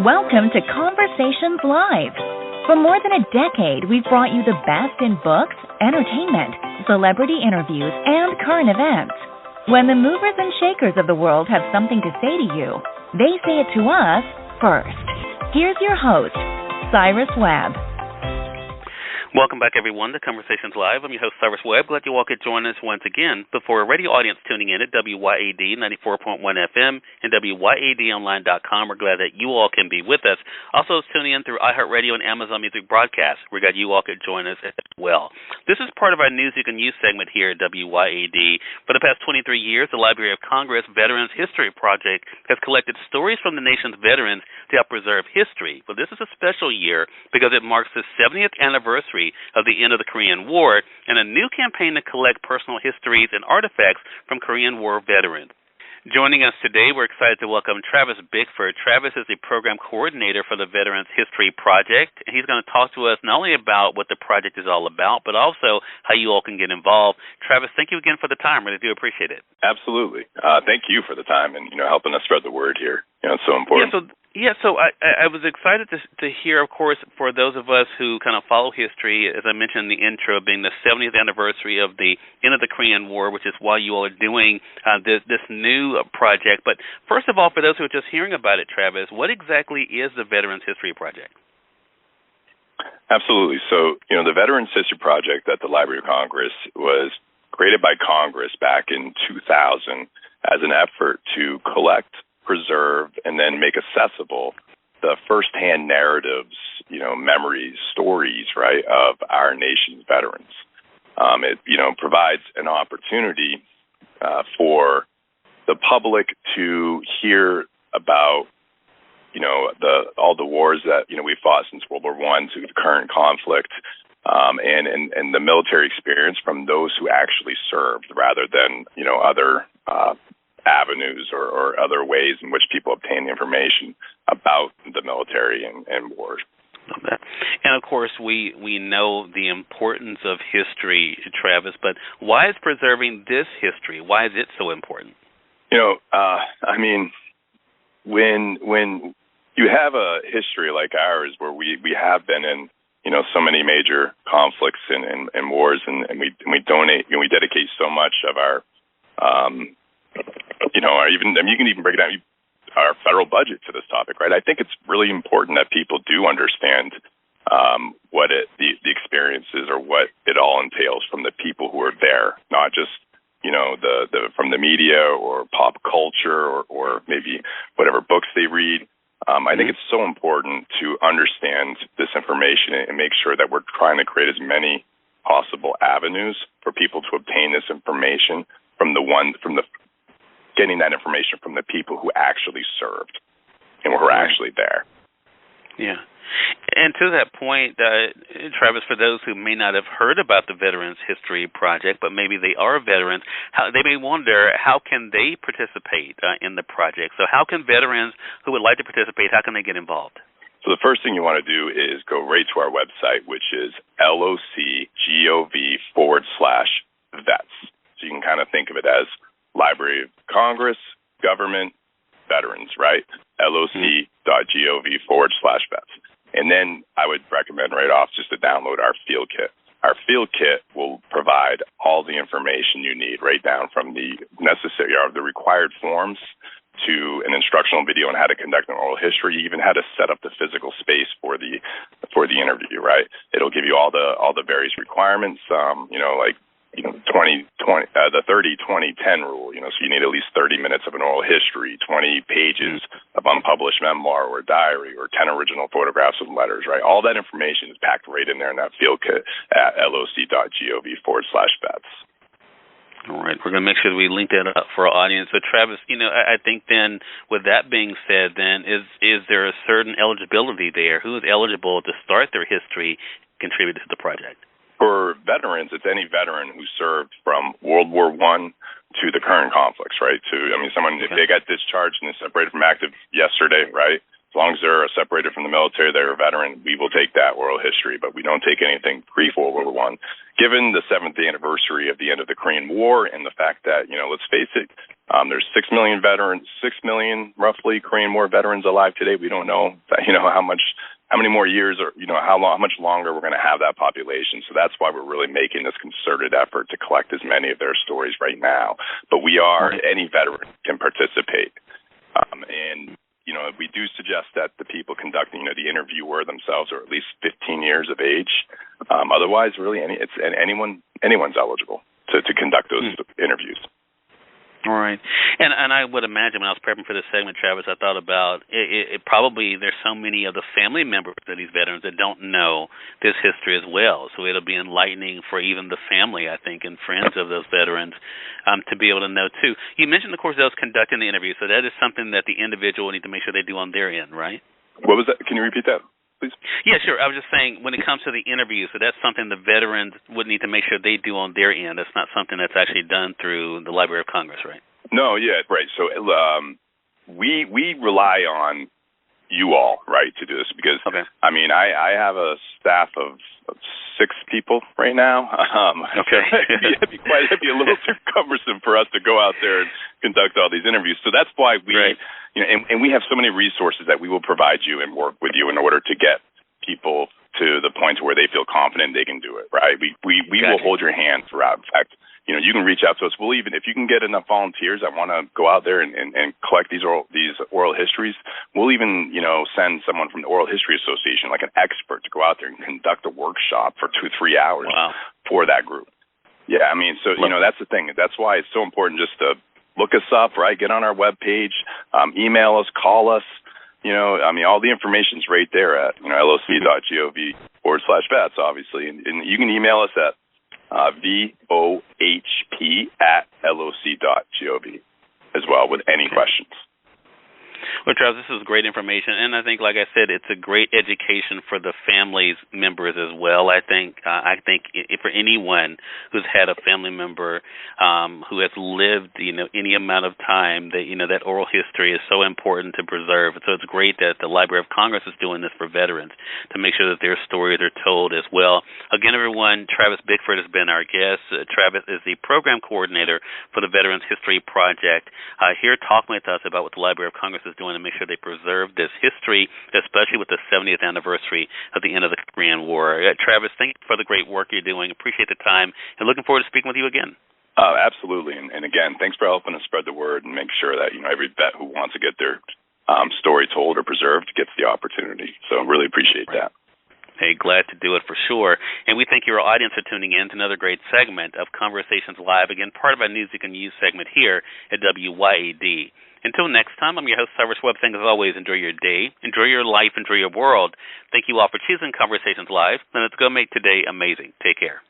Welcome to Conversations Live. For more than a decade, we've brought you the best in books, entertainment, celebrity interviews, and current events. When the movers and shakers of the world have something to say to you, they say it to us first. Here's your host, Cyrus Webb. Welcome back, everyone, to Conversations Live. I'm your host, Cyrus Webb. Glad you all could join us once again. But for a radio audience tuning in at WYAD 94.1 FM and WYADonline.com, we're glad that you all can be with us. Also, tuning in through iHeartRadio and Amazon Music Broadcast. We're glad you all could join us as well. This is part of our News You Can Use segment here at WYAD. For the past 23 years, the Library of Congress Veterans History Project has collected stories from the nation's veterans to help preserve history. But this is a special year because it marks the 70th anniversary of the end of the Korean War and a new campaign to collect personal histories and artifacts from Korean War veterans. Joining us today, we're excited to welcome Travis Bickford. Travis is the program coordinator for the Veterans History Project. He's going to talk to us not only about what the project is all about, but also how you all can get involved. Travis, thank you again for the time. Really do appreciate it. Absolutely. Thank you for the time and, helping us spread the word here. It's so important. So I was excited to hear, of course, for those of us who kind of follow history, as I mentioned in the intro, being the 70th anniversary of the end of the Korean War, which is why you all are doing this new project. But first of all, for those who are just hearing about it, Travis, what exactly is the Veterans History Project? Absolutely. So, the Veterans History Project at the Library of Congress was created by Congress back in 2000 as an effort to collect, preserve, and then make accessible the firsthand narratives, memories, stories, right, of our nation's veterans. It, provides an opportunity for the public to hear about, all the wars that, we fought since World War I to the current conflict, and the military experience from those who actually served rather than, other avenues or other ways in which people obtain information about the military and wars. And, of course, we know the importance of history, Travis, but why is preserving this history, why is it so important? When you have a history like ours where we have been in, so many major conflicts and wars, and we donate, we dedicate so much of our you can even break it down our federal budget to this topic, right? I think it's really important that people do understand what the experience is or what it all entails from the people who are there, not just the from the media or pop culture or maybe whatever books they read. I think it's so important to understand this information and make sure that we're trying to create as many possible avenues for people to obtain this information getting that information from the people who actually served and who are actually there. Yeah. And to that point, Travis, for those who may not have heard about the Veterans History Project, but maybe they are veterans, they may wonder how can they participate in the project. So how can veterans who would like to participate, how can they get involved? So the first thing you want to do is go right to our website, which is locgov.vets. So you can kind of think of it as Library of Congress, Government, Veterans, right? LOC.gov/vets. And then I would recommend right off just to download our field kit. Our field kit will provide all the information you need, right down from the required forms to an instructional video on how to conduct an oral history, even how to set up the physical space for the interview, right? It'll give you all the various requirements, the 30-20-10 rule, so you need at least 30 minutes of an oral history, 20 pages of unpublished memoir or diary, or 10 original photographs and letters, right? All that information is packed right in there in that field kit at loc.gov/vets. All right, we're going to make sure that we link that up for our audience. So, Travis, I think then, with that being said, then, is there a certain eligibility there? Who is eligible to start their history, contribute to the project? For veterans, it's any veteran who served from World War I to the current conflicts, right? If they got discharged and separated from active yesterday, right? As long as they're separated from the military, they're a veteran, we will take that oral history, but we don't take anything pre-World War I. Given the 7th anniversary of the end of the Korean War and the fact that, let's face it, there's 6 million roughly Korean War veterans alive today. We don't know that, how many more years or, how much longer we're going to have that population. So that's why we're really making this concerted effort to collect as many of their stories right now. But any veteran can participate. And we do suggest that the people conducting, the interviewer themselves are at least 15 years of age. Otherwise, really, anyone's eligible to conduct those interviews. All right. And I would imagine when I was prepping for this segment, Travis, I thought about it probably there's so many of the family members of these veterans that don't know this history as well. So it'll be enlightening for even the family, I think, and friends of those veterans to be able to know, too. You mentioned, of course, those conducting the interview. So that is something that the individual will need to make sure they do on their end, right? What was that? Can you repeat that, please? Yeah, sure. I was just saying when it comes to the interview, so that's something the veterans would need to make sure they do on their end. That's not something that's actually done through the Library of Congress, right? No, yeah, right. So we rely on you all, right, to do this because, I have a staff of 6 people right now. Okay. It'd be a little too cumbersome for us to go out there and conduct all these interviews. So that's why we, and we have so many resources that we will provide you and work with you in order to get people to the point where they feel confident they can do it, right? We will hold your hand throughout. In fact, you can reach out to us. We'll even, if you can get enough volunteers that want to go out there and collect these oral histories, we'll even, send someone from the Oral History Association, like an expert, to go out there and conduct a workshop for 2-3 hours for that group. Yeah, that's the thing. That's why it's so important just to look us up, right? Get on our webpage, email us, call us. All the information's right there at loc.gov/vets, obviously, and you can email us at vohp@loc.gov as well with any questions. Well, Travis, this is great information, and I think, like I said, it's a great education for the families members as well. I think for anyone who's had a family member who has lived, any amount of time, that oral history is so important to preserve. So it's great that the Library of Congress is doing this for veterans to make sure that their stories are told as well. Again, everyone, Travis Bickford has been our guest. Travis is the program coordinator for the Veterans History Project, here talking with us about what the Library of Congress is doing to make sure they preserve this history, especially with the 70th anniversary of the end of the Korean War. Travis, thank you for the great work you're doing. Appreciate the time, and looking forward to speaking with you again. Absolutely. And again, thanks for helping us spread the word and make sure that, every vet who wants to get their story told or preserved gets the opportunity. So really appreciate that. Hey, glad to do it for sure. And we thank your audience for tuning in to another great segment of Conversations Live, again, part of our News You Can Use segment here at WYAD. Until next time, I'm your host, Cyrus Webb. Thanks as always. Enjoy your day, enjoy your life, enjoy your world. Thank you all for choosing Conversations Live, and let's go make today amazing. Take care.